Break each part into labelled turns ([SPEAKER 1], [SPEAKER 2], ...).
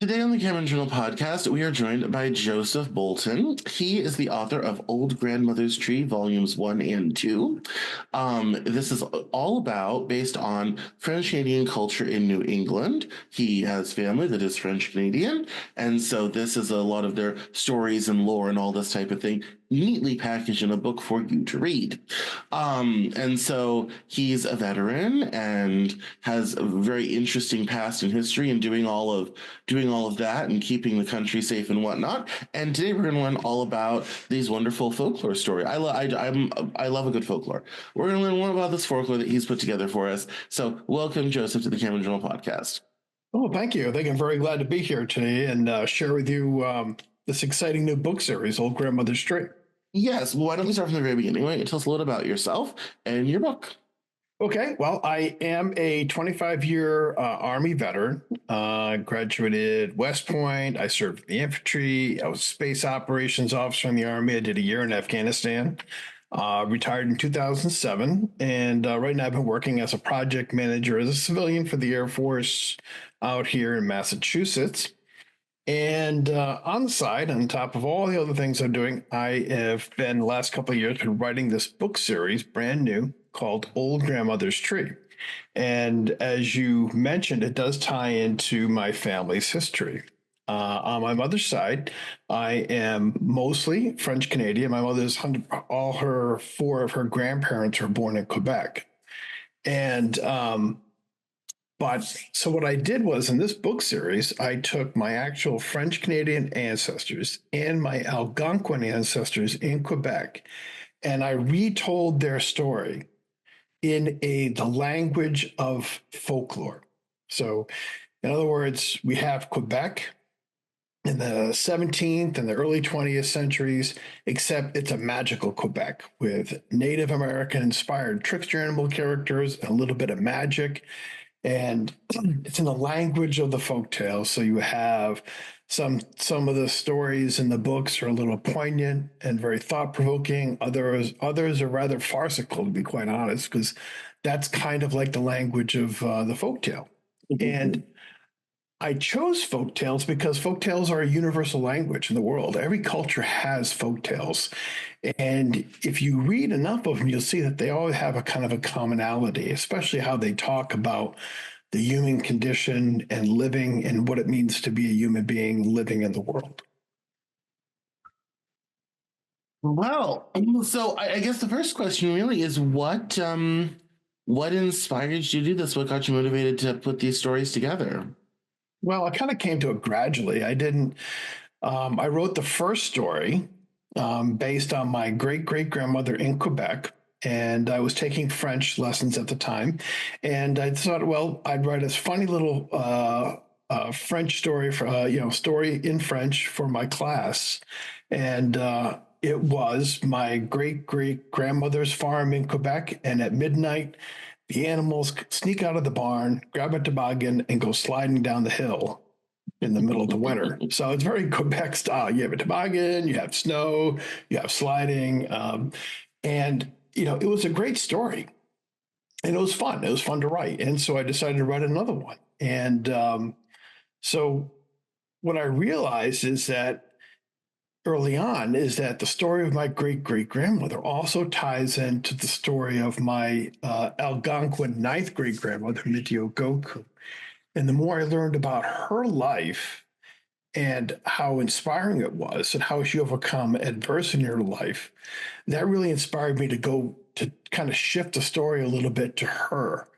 [SPEAKER 1] Today on the Cameron Journal podcast, we are joined by Joseph Bolton. He is the author of Old Grandmother's Tree, Volumes 1 and 2. This is all about, based on French Canadian culture in New England. He has family that is French Canadian, and so this is a lot of their stories and lore and all this type of thing, neatly packaged in a book for you to read. And so he's a veteran and has a very interesting past and history in doing all of that and keeping the country safe and whatnot. And today we're going to learn all about these wonderful folklore story. I love a good folklore. We're going to learn more about this folklore that he's put together for us. So welcome, Joseph, to the Cameron Journal podcast.
[SPEAKER 2] Oh, thank you. I think I'm very glad to be here today and share with you this exciting new book series, Old Grandmother's Tree.
[SPEAKER 1] Yes. Well, why don't we start from the very beginning? Why don't you tell us a little about yourself and your book?
[SPEAKER 2] Okay. Well, I am a 25-year Army veteran. Graduated West Point. I served in the infantry. I was a space operations officer in the Army. I did a year in Afghanistan. Retired in 2007. And right now I've been working as a project manager as a civilian for the Air Force out here in Massachusetts. And on the side, on top of all the other things I'm doing, I have been the last couple of years been writing this book series, brand new, called Old Grandmother's Tree. And as you mentioned, it does tie into my family's history. On my mother's side, I am mostly French Canadian. My mother's all her four of her grandparents were born in Quebec. And But so what I did was in this book series, I took my actual French Canadian ancestors and my Algonquin ancestors in Quebec, and I retold their story in the language of folklore. So, in other words, we have Quebec in the 17th and the early 20th centuries, except it's a magical Quebec with Native American inspired trickster animal characters and a little bit of magic. And it's in the language of the folktales. So you have some of the stories in the books are a little poignant and very thought-provoking. Others are rather farcical, to be quite honest, because that's kind of like the language of the folktale.
[SPEAKER 1] Mm-hmm.
[SPEAKER 2] And I chose folktales because folktales are a universal language in the world. Every culture has folktales. And if you read enough of them, you'll see that they all have a kind of a commonality, especially how they talk about the human condition and living and what it means to be a human being living in the world.
[SPEAKER 1] Well, so I guess the first question really is what inspired you to do this? What got you motivated to put these stories together?
[SPEAKER 2] Well, I kind of came to it gradually. I wrote the first story based on my great-great-grandmother in Quebec, and I was taking French lessons at the time. And I thought, well, I'd write a funny little French story story in French for my class. And it was my great-great-grandmother's farm in Quebec, and at midnight, the animals sneak out of the barn, grab a toboggan, and go sliding down the hill in the middle of the winter. So it's very Quebec style. You have a toboggan, you have snow, you have sliding. And, it was a great story. And it was fun. It was fun to write. And so I decided to write another one. And so what I realized is that early on is that the story of my great-great-grandmother also ties into the story of my Algonquin ninth great-grandmother, Goku. And the more I learned about her life and how inspiring it was and how she overcome adversity in her life, that really inspired me to go to kind of shift the story a little bit to her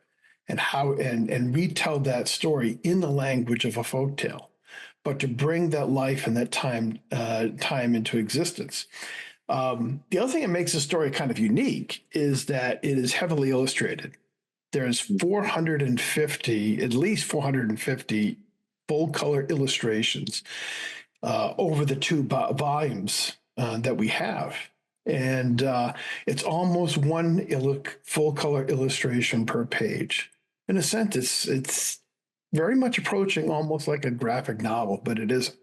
[SPEAKER 2] and retell that story in the language of a folktale, but to bring that life and that time into existence. The other thing that makes the story kind of unique is that it is heavily illustrated. There's at least 450 full color illustrations over the two volumes that we have. And it's almost one full color illustration per page. In a sense, it's very much approaching almost like a graphic novel, but it isn't.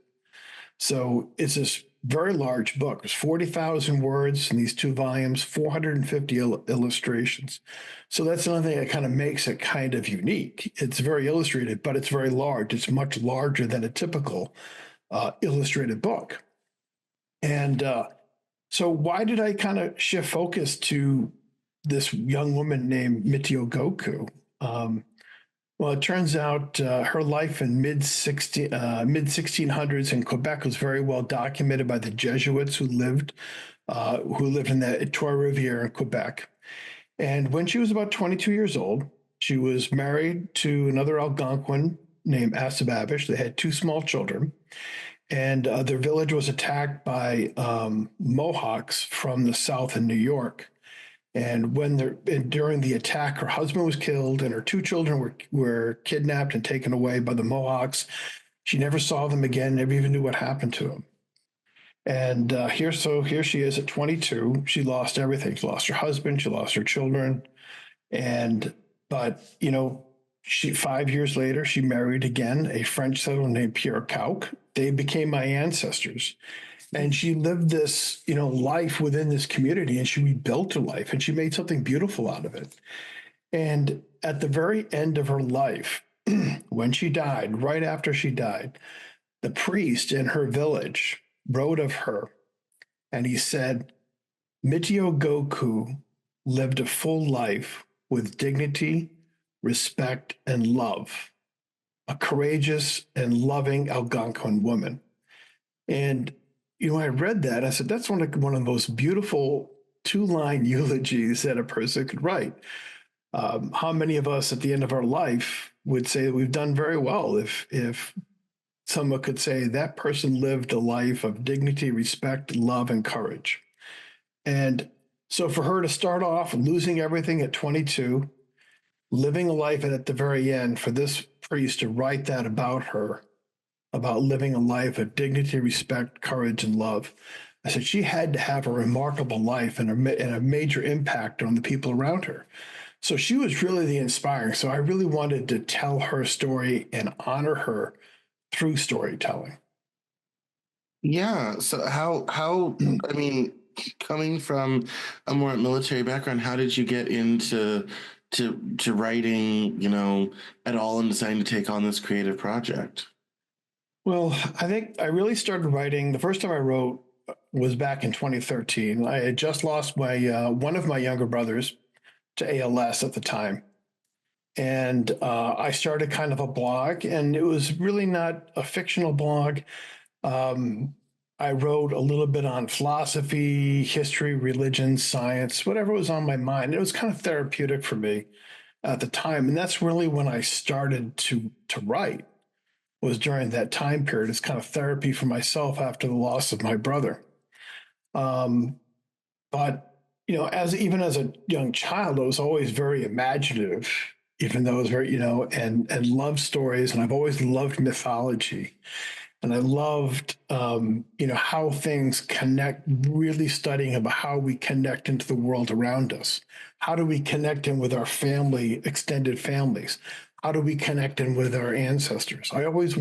[SPEAKER 2] So it's this very large book. It was 40,000 words in these two volumes, 450 illustrations. So that's another thing that kind of makes it kind of unique. It's very illustrated, but it's very large. It's much larger than a typical illustrated book. And so why did I kind of shift focus to this young woman named Mitio Goku? Well, it turns out her life in mid 1600s in Quebec was very well documented by the Jesuits who lived in the Trois-Rivières in Quebec. And when she was about 22 years old, she was married to another Algonquin named Assababish. They had two small children, and their village was attacked by Mohawks from the south in New York. And during the attack, her husband was killed, and her two children were kidnapped and taken away by the Mohawks. She never saw them again, never even knew what happened to them. And here she is at 22. She lost everything. She lost her husband. She lost her children. But 5 years later, she married again a French settler named Pierre Cauque. They became my ancestors. And she lived this, life within this community, and she rebuilt her life, and she made something beautiful out of it. And at the very end of her life, when she died, right after she died, the priest in her village wrote of her, and he said, Mitio Goku lived a full life with dignity, respect, and love, a courageous and loving Algonquin woman. And I read that. I said, that's one of the most beautiful two-line eulogies that a person could write. How many of us at the end of our life would say that we've done very well if someone could say that person lived a life of dignity, respect, love, and courage? And so for her to start off losing everything at 22, living a life, and at the very end, for this priest to write that about her, about living a life of dignity, respect, courage, and love. I said she had to have a remarkable life and a major impact on the people around her. So she was really the inspiring. So I really wanted to tell her story and honor her through storytelling.
[SPEAKER 1] Yeah. So I mean, coming from a more military background, how did you get into to writing, at all, and deciding to take on this creative project?
[SPEAKER 2] Well, I think I really started writing. The first time I wrote was back in 2013. I had just lost my one of my younger brothers to ALS at the time. And I started kind of a blog, and it was really not a fictional blog. I wrote a little bit on philosophy, history, religion, science, whatever was on my mind. It was kind of therapeutic for me at the time. And that's really when I started to write, was during that time period. It's kind of therapy for myself after the loss of my brother. Um, but even as a young child, I was always very imaginative, even though I was very, and loved stories, and I've always loved mythology, and I loved, how things connect. Really studying about how we connect into the world around us. How do we connect in with our family, extended families? How do we connect in with our ancestors? I always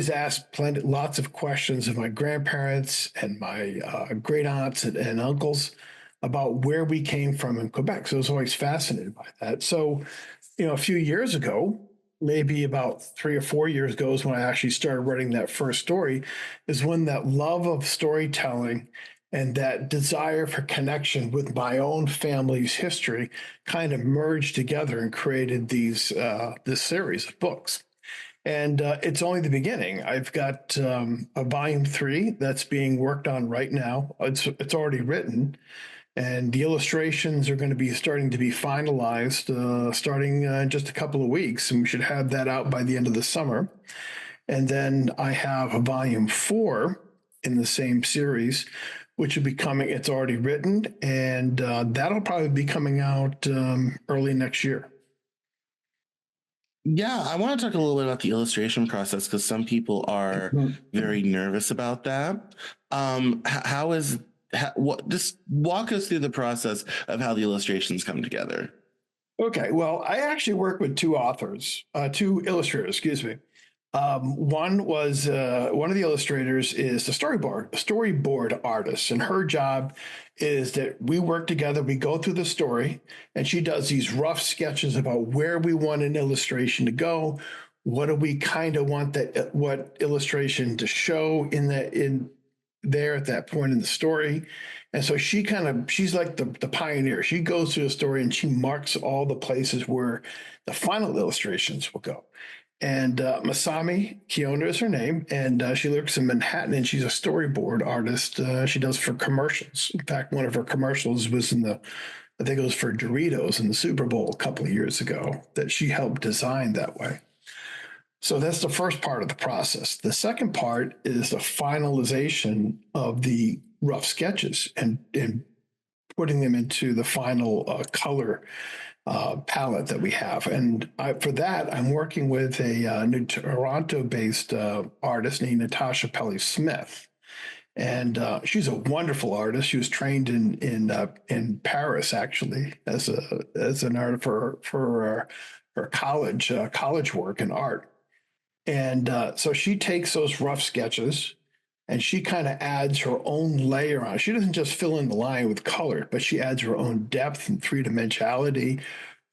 [SPEAKER 2] asked lots of questions of my grandparents and my great aunts and uncles about where we came from in Quebec. So I was always fascinated by that. So, a few years ago, maybe about 3 or 4 years ago, is when I actually started writing that first story, is when that love of storytelling and that desire for connection with my own family's history kind of merged together and created this series of books. And it's only the beginning. I've got a volume 3 that's being worked on right now. It's already written, and the illustrations are going to be starting to be finalized starting in just a couple of weeks, and we should have that out by the end of the summer. And then I have a volume 4 in the same series, which will be coming. It's already written, and that'll probably be coming out early next year.
[SPEAKER 1] Yeah, I want to talk a little bit about the illustration process, because some people are very nervous about that. Just walk us through the process of how the illustrations come together.
[SPEAKER 2] Okay, well, I actually work with two illustrators, excuse me. One of the illustrators is the storyboard artist, and her job is that we work together. We go through the story, and she does these rough sketches about where we want an illustration to go. What do we kind of want that what illustration to show in there at that point in the story? And so she's like the pioneer. She goes through the story and she marks all the places where the final illustrations will go. And Masami Kiona is her name, and she lives in Manhattan, and she's a storyboard artist. She does for commercials. In fact, one of her commercials was I think it was for Doritos in the Super Bowl a couple of years ago that she helped design that way. So that's the first part of the process. The second part is the finalization of the rough sketches and putting them into the final color palette that we have. And for that, I'm working with a new Toronto-based artist named Natasha Pelly Smith. And she's a wonderful artist. She was trained in Paris, actually, as an art for her college work in art. And so she takes those rough sketches and she kind of adds her own layer on. She doesn't just fill in the line with color, but she adds her own depth and three dimensionality,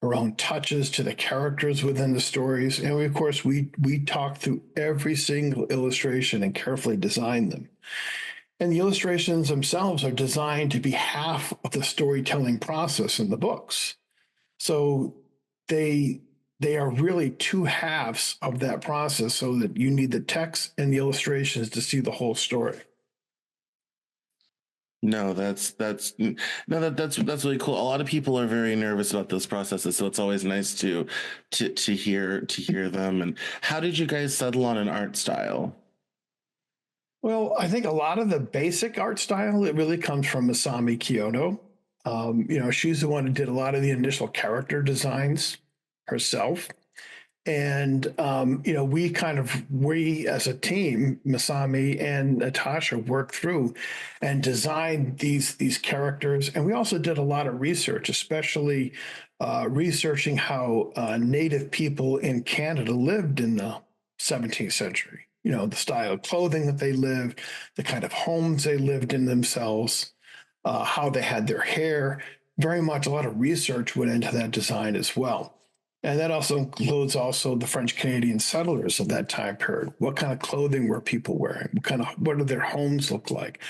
[SPEAKER 2] her own touches to the characters within the stories. And of course, we talk through every single illustration and carefully design them. And the illustrations themselves are designed to be half of the storytelling process in the books. So they are really two halves of that process so that you need the text and the illustrations to see the whole story.
[SPEAKER 1] No, that's really cool. A lot of people are very nervous about those processes, so it's always nice to hear them. And how did you guys settle on an art style?
[SPEAKER 2] Well, I think a lot of the basic art style, it really comes from Masami Kiyono. She's the one who did a lot of the initial character designs herself. And we as a team, Masami and Natasha, worked through and designed these characters. And we also did a lot of research, especially researching how Native people in Canada lived in the 17th century. You know, the style of clothing that they lived, the kind of homes they lived in themselves, how they had their hair. Very much a lot of research went into that design as well. And that also includes the French Canadian settlers of that time period. What kind of clothing were people wearing? What did their homes look like?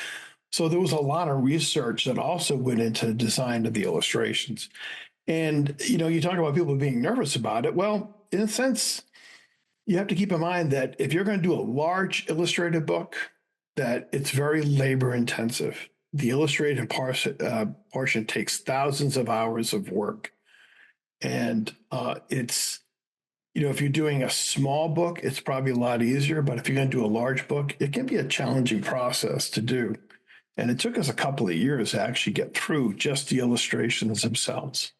[SPEAKER 2] So there was a lot of research that also went into the design of the illustrations. And, you talk about people being nervous about it. Well, in a sense, you have to keep in mind that if you're going to do a large illustrated book, that it's very labor intensive. The illustrated portion takes thousands of hours of work. And if you're doing a small book, it's probably a lot easier. But if you're going to do a large book, it can be a challenging process to do. And it took us a couple of years to actually get through just the illustrations themselves.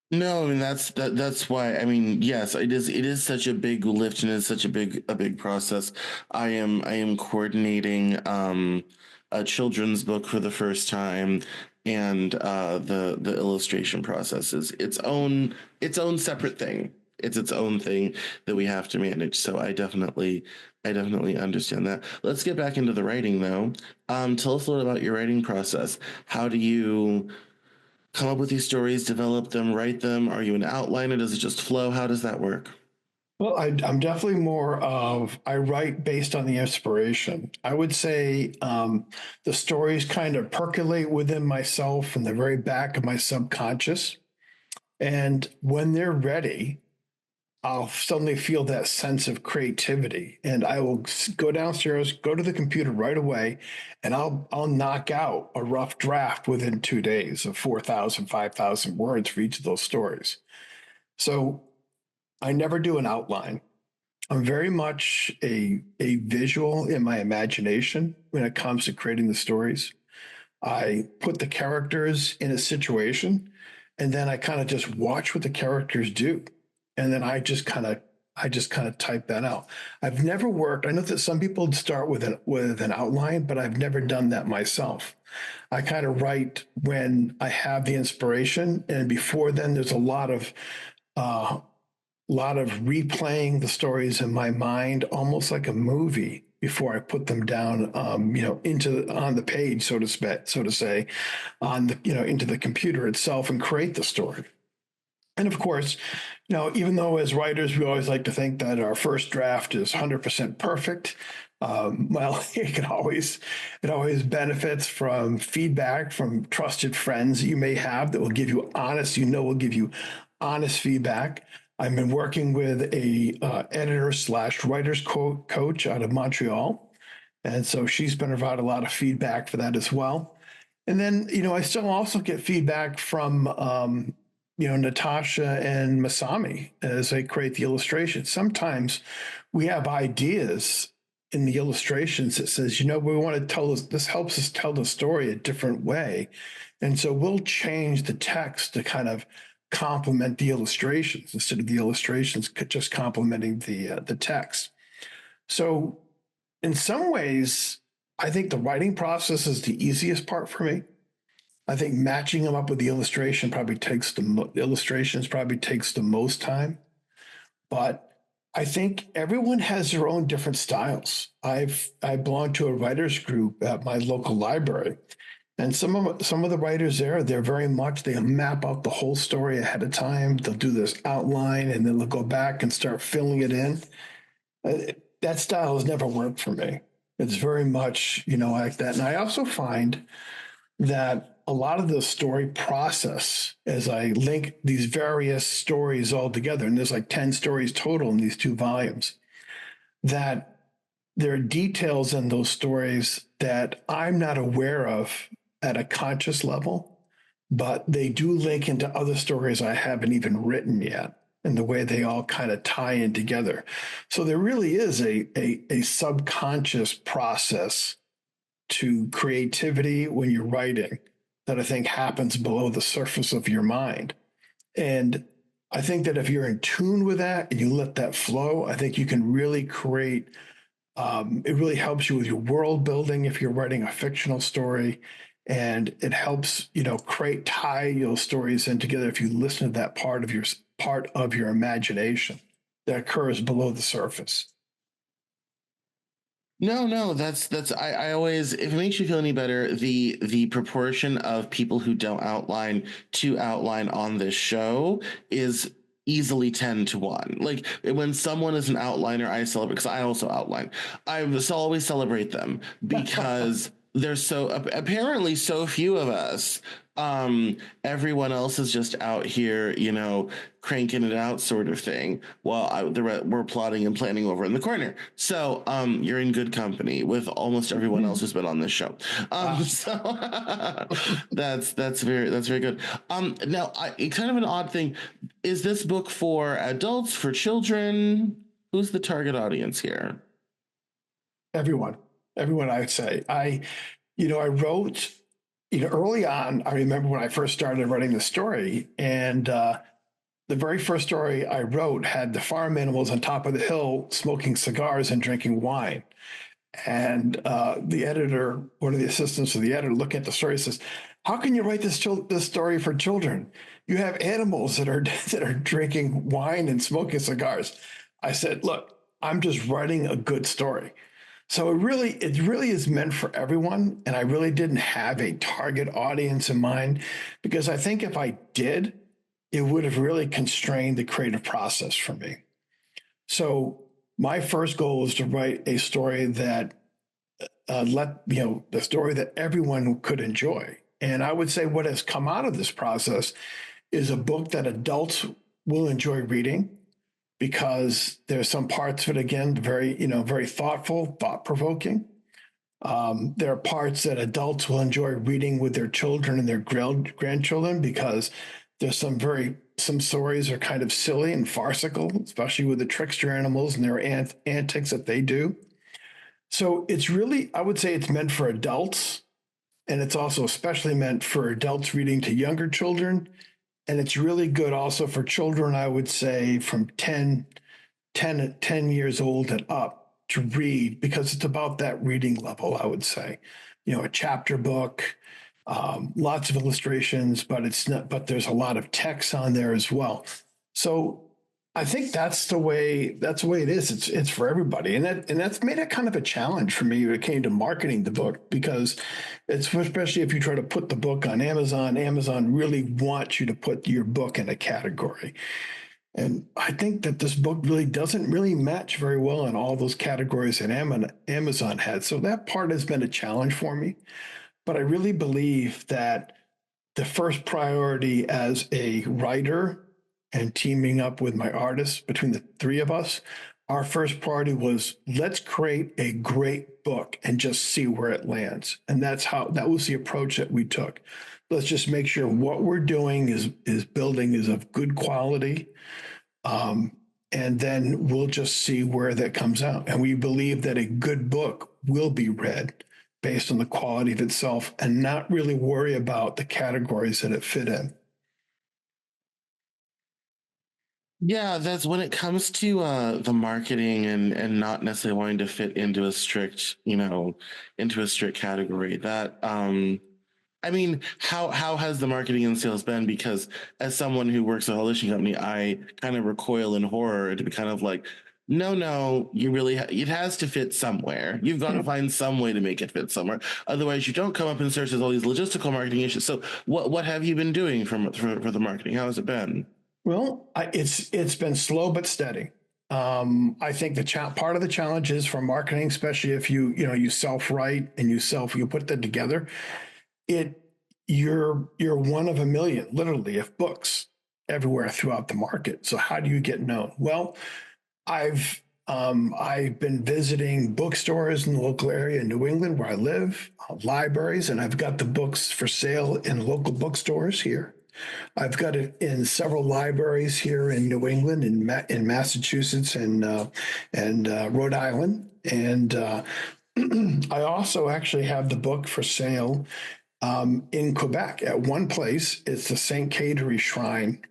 [SPEAKER 1] No, I mean that's why. I mean, yes, it is such a big lift and it's such a big process. I am coordinating a children's book for the first time, and the illustration process is its own separate thing. It's its own thing that we have to manage. So I definitely understand that. Let's get back into the writing though. Tell us a little about your writing process. How do you come up with these stories, develop them, write them? Are you an outliner? Does it just flow? How does that work?
[SPEAKER 2] Well, I'm definitely more of I write based on the inspiration. I would say the stories kind of percolate within myself in the very back of my subconscious. And when they're ready, I'll suddenly feel that sense of creativity, and I will go downstairs, go to the computer right away, and I'll knock out a rough draft within 2 days of 4,000, 5,000 words for each of those stories. So I never do an outline. I'm very much a visual in my imagination when it comes to creating the stories. I put the characters in a situation, and then I kind of just watch what the characters do, and then I just kind of type that out. I've never worked. I know that some people start with an outline, but I've never done that myself. I kind of write when I have the inspiration, and before then, there's a lot of uh, lot of replaying the stories in my mind, almost like a movie before I put them down, into on the page, so to say, on the into the computer itself and create the story. And of course, even though as writers we always like to think that our first draft is 100% perfect, well, it always benefits from feedback from trusted friends that you may have that will give you will give you honest feedback. I've been working with a editor slash writers coach out of Montreal, and so she's been provide a lot of feedback for that as well. And then, I still also get feedback from, Natasha and Masami as they create the illustrations. Sometimes we have ideas in the illustrations that says, we want to tell this helps us tell the story a different way. And so we'll change the text to kind of complement the illustrations instead of the illustrations just complementing the text. So in some ways, I think the writing process is the easiest part for me. I think matching them up with the illustrations probably takes the most time. But I think everyone has their own different styles. I belong to a writers group at my local library, and some of the writers there, they map out the whole story ahead of time. They'll do this outline, and then they'll go back and start filling it in. That style has never worked for me. It's very much, like that. And I also find that a lot of the story process, as I link these various stories all together, and there's like 10 stories total in these 2 volumes, that there are details in those stories that I'm not aware of at a conscious level, but they do link into other stories I haven't even written yet, and the way they all kind of tie in together. So there really is a subconscious process to creativity when you're writing that I think happens below the surface of your mind. And I think that if you're in tune with that and you let that flow, I think you can really create, it really helps you with your world building if you're writing a fictional story. And it helps, tie your stories in together if you listen to that part of your imagination that occurs below the surface.
[SPEAKER 1] No, that's I always, if it makes you feel any better, the proportion of people who don't outline to outline on this show is easily 10 to 1. Like when someone is an outliner, I celebrate because I also outline. Always celebrate them because there's apparently so few of us. Everyone else is just out here, cranking it out, sort of thing, while we're plotting and planning over in the corner. So, you're in good company with almost everyone else who's been on this show. So that's very good. Now, kind of an odd thing. Is this book for adults, for children? Who's the target audience here?
[SPEAKER 2] Everyone, I would say. I wrote, early on, I remember when I first started writing the story, and the very first story I wrote had the farm animals on top of the hill smoking cigars and drinking wine. And the editor, one of the assistants of the editor, looking at the story, says, "How can you write this story for children? You have animals that are that are drinking wine and smoking cigars." I said, "Look, I'm just writing a good story." So it really is meant for everyone. And I really didn't have a target audience in mind because I think if I did, it would have really constrained the creative process for me. So my first goal was to write a story that the story that everyone could enjoy. And I would say what has come out of this process is a book that adults will enjoy reading because there's some parts of it, again, very thoughtful, thought-provoking. There are parts that adults will enjoy reading with their children and their grandchildren because there's some stories are kind of silly and farcical, especially with the trickster animals and their antics that they do. So it's really, I would say it's meant for adults, and it's also especially meant for adults reading to younger children. And it's really good also for children, I would say, from 10 years old and up to read, because it's about that reading level, I would say. A chapter book, lots of illustrations, but there's a lot of text on there as well. So I think that's the way it is. It's for everybody, and that's made it kind of a challenge for me when it came to marketing the book, because it's especially if you try to put the book on Amazon. Amazon really wants you to put your book in a category, and I think that this book really doesn't really match very well in all those categories that Amazon had. So that part has been a challenge for me. But I really believe that the first priority as a writer and teaming up with my artists, between the three of us, our first priority was, let's create a great book and just see where it lands. And that was the approach that we took. Let's just make sure what we're doing is building is of good quality. And then we'll just see where that comes out. And we believe that a good book will be read based on the quality of itself, and not really worry about the categories that it fit in.
[SPEAKER 1] Yeah, that's when it comes to the marketing and not necessarily wanting to fit into a strict, into a strict category. That I mean, how has the marketing and sales been? Because as someone who works at a publishing company, I kind of recoil in horror to be kind of like, no, no, you really it has to fit somewhere. You've got to find some way to make it fit somewhere. Otherwise, you don't come up in search. There's all these logistical marketing issues. So, what have you been doing for the marketing? How has it been?
[SPEAKER 2] Well, it's been slow but steady. I think part of the challenge is for marketing, especially if you self write and you put that together. It you're one of a million, literally, of books everywhere throughout the market. So how do you get known? Well, I've been visiting bookstores in the local area in New England where I live, libraries, and I've got the books for sale in local bookstores here. I've got it in several libraries here in New England, in Massachusetts, and Rhode Island, and I also actually have the book for sale in Quebec at one place. It's the Saint Catherine Shrine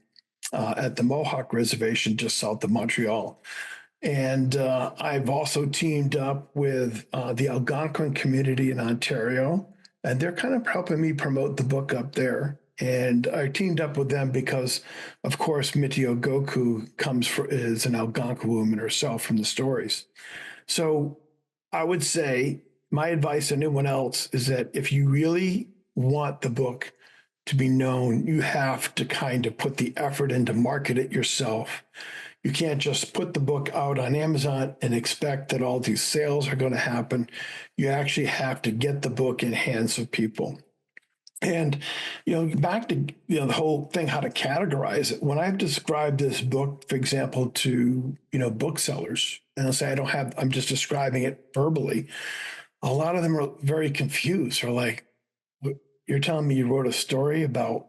[SPEAKER 2] at the Mohawk Reservation just south of Montreal. And I've also teamed up with the Algonquin community in Ontario, and they're kind of helping me promote the book up there. And I teamed up with them because, of course, Mitio Goku is an Algonquin woman herself from the stories. So I would say my advice to anyone else is that if you really want the book to be known, you have to kind of put the effort in to market it yourself. You can't just put the book out on Amazon and expect that all these sales are going to happen. You actually have to get the book in hands of people. And back to the whole thing, how to categorize it. When I've described this book, for example, to booksellers, and I'll say I'm just describing it verbally, a lot of them are very confused. They're like, "You're telling me you wrote a story about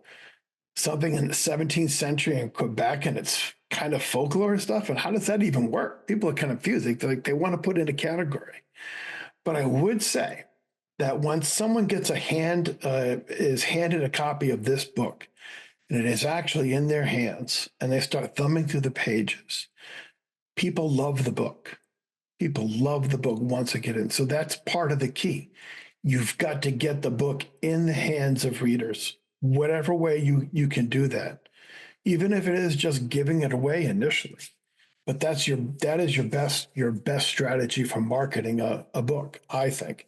[SPEAKER 2] something in the 17th century in Quebec, and it's kind of folklore stuff? And how does that even work?" People are kind of confused. They want to put in a category. But I would say that once someone is handed a copy of this book, and it is actually in their hands, and they start thumbing through the pages, people love the book. People love the book once they get in. So that's part of the key. You've got to get the book in the hands of readers, whatever way you can do that, even if it is just giving it away initially. But that is your best strategy for marketing a book, I think.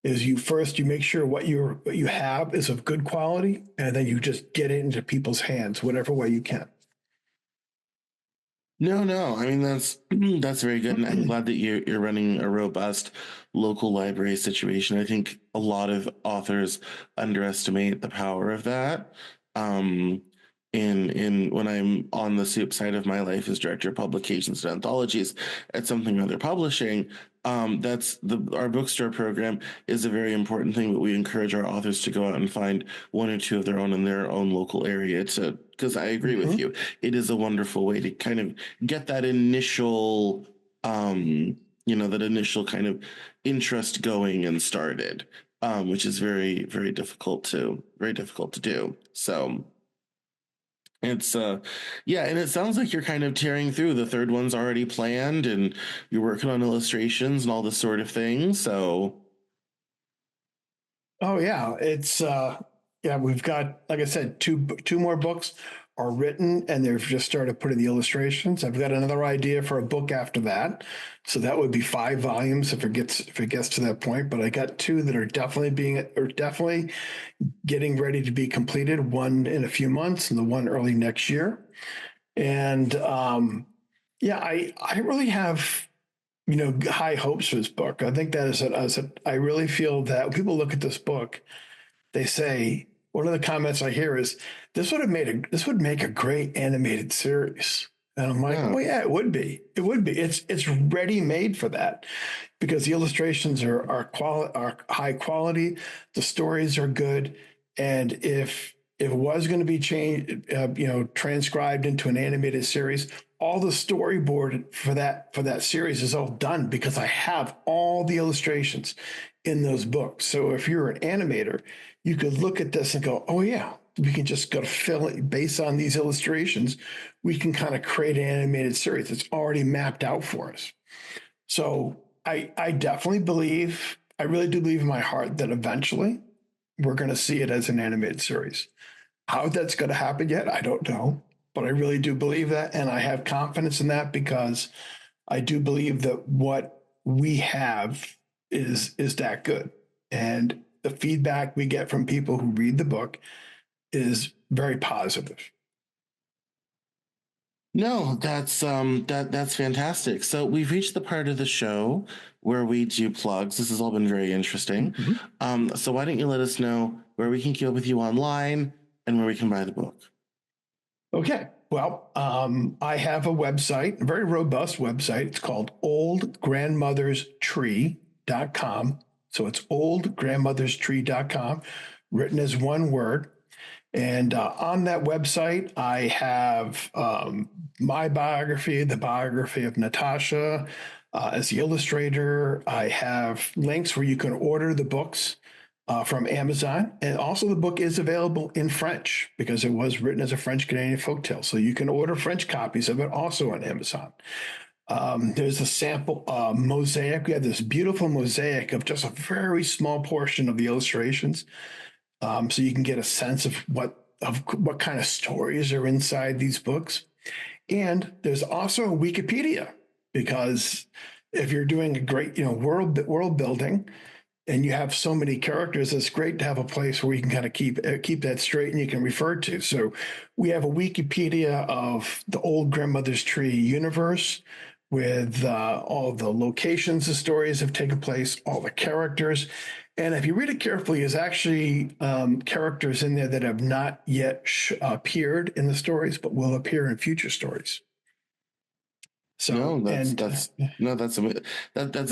[SPEAKER 2] Is you make sure what you have is of good quality, and then you just get it into people's hands, whatever way you can.
[SPEAKER 1] No, no. I mean, that's that's very good, and I'm glad that you're running a robust local library situation. I think a lot of authors underestimate the power of that. Um, in when I'm on the soup side of my life as director of publications and anthologies at something other publishing, that's our bookstore program is a very important thing, but we encourage our authors to go out and find one or two of their own in their own local area to, because I agree with
[SPEAKER 2] Mm-hmm.
[SPEAKER 1] you, it is a wonderful way to kind of get that initial that initial kind of interest going and started, which is very difficult to do. So it's yeah, and it sounds like you're kind of tearing through. The third one's already planned and you're working on illustrations and all this sort of thing. So
[SPEAKER 2] Oh yeah, it's yeah. We've got, like I said, two more books are written and they've just started putting the illustrations. I've got another idea for a book after that. So that would be 5 volumes if it gets to that point. But I got 2 that are definitely getting ready to be completed, one in a few months and the one early next year. And yeah, I really have, high hopes for this book. I think that I really feel that when people look at this book, they say, one of the comments I hear is, this would make a great animated series. And I'm like,
[SPEAKER 1] Yeah.
[SPEAKER 2] well, yeah, it would be. It would be. It's ready made for that because the illustrations are high quality, the stories are good, and if it was going to be changed, transcribed into an animated series, all the storyboard for that series is all done because I have all the illustrations in those books. So if you're an animator, you could look at this and go, oh yeah, we can just go to fill it based on these illustrations. We can kind of create an animated series that's already mapped out for us. So I definitely believe, I really do believe in my heart that eventually we're going to see it as an animated series. How that's going to happen yet, I don't know, but I really do believe that. And I have confidence in that because I do believe that what we have is that good. And the feedback we get from people who read the book is very positive.
[SPEAKER 1] No, that's fantastic. So we've reached the part of the show where we do plugs. This has all been very interesting. So why don't you let us know where we can keep up with you online and where we can buy the book?
[SPEAKER 2] Okay. Well, I have a website, a very robust website. It's called oldgrandmotherstree.com. So it's oldgrandmotherstree.com, written as one word. And on that website, I have my biography, the biography of Natasha as the illustrator. I have links where you can order the books from Amazon. And also the book is available in French because it was written as a French Canadian folktale. So you can order French copies of it also on Amazon. There's a sample mosaic. We have this beautiful mosaic of just a very small portion of the illustrations. So you can get a sense of what kind of stories are inside these books. And there's also a Wikipedia because if you're doing a great, world building, and you have so many characters, it's great to have a place where you can kind of keep that straight and you can refer to. So we have a Wikipedia of the Old Grandmother's Tree universe with all the locations the stories have taken place, all the characters. And if you read it carefully, there's actually characters in there that have not yet appeared in the stories, but will appear in future stories. So
[SPEAKER 1] that's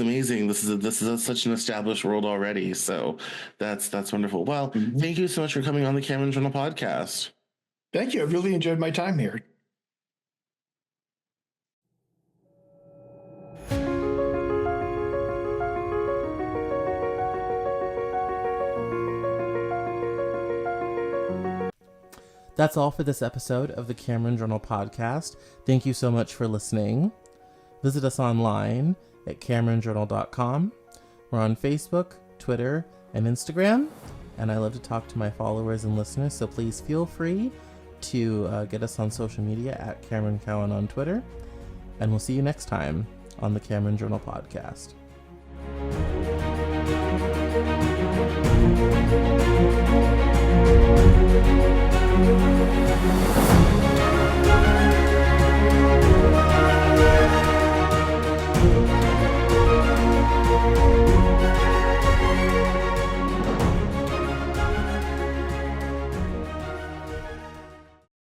[SPEAKER 1] amazing. This is such an established world already. So that's wonderful. Well, thank you so much for coming on the Cameron Journal podcast.
[SPEAKER 2] Thank you. I really enjoyed my time here.
[SPEAKER 3] That's all for this episode of the Cameron Journal podcast. Thank you so much for listening. Visit us online at CameronJournal.com. We're on Facebook, Twitter, and Instagram, and I love to talk to my followers and listeners, so please feel free to get us on social media at Cameron Cowan on Twitter, and we'll see you next time on the Cameron Journal podcast.